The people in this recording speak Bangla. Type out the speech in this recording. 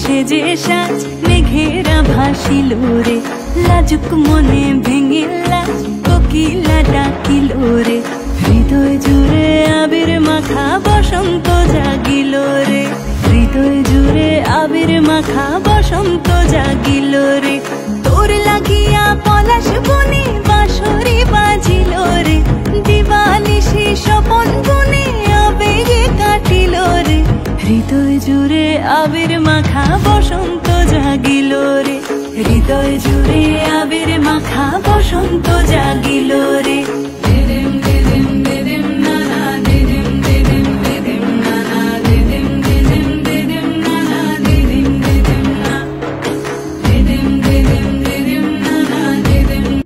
সেজে সাজ মেঘেরা ভাসিল রে, লাজুক মনে ভেঙে লাজ কোকিলা ডাকিল রে। হৃদয় জুড়ে আবির মাখা বসন্ত জাগিল রে, হৃদয় জুড়ে আবির মাখা বসন্ত জাগিল রে। তোর লাগিয়া পলাশ বনে বাঁশরি বাজিল রে, দিবানিশি স্বপন বনে আবেগে কাটিল রে। হৃদয় জুড়ে আবির মাখা বসন্ত জাগিল রে, হৃদয় জুড়ে আবির মাখা বসন্ত জাগিল রে।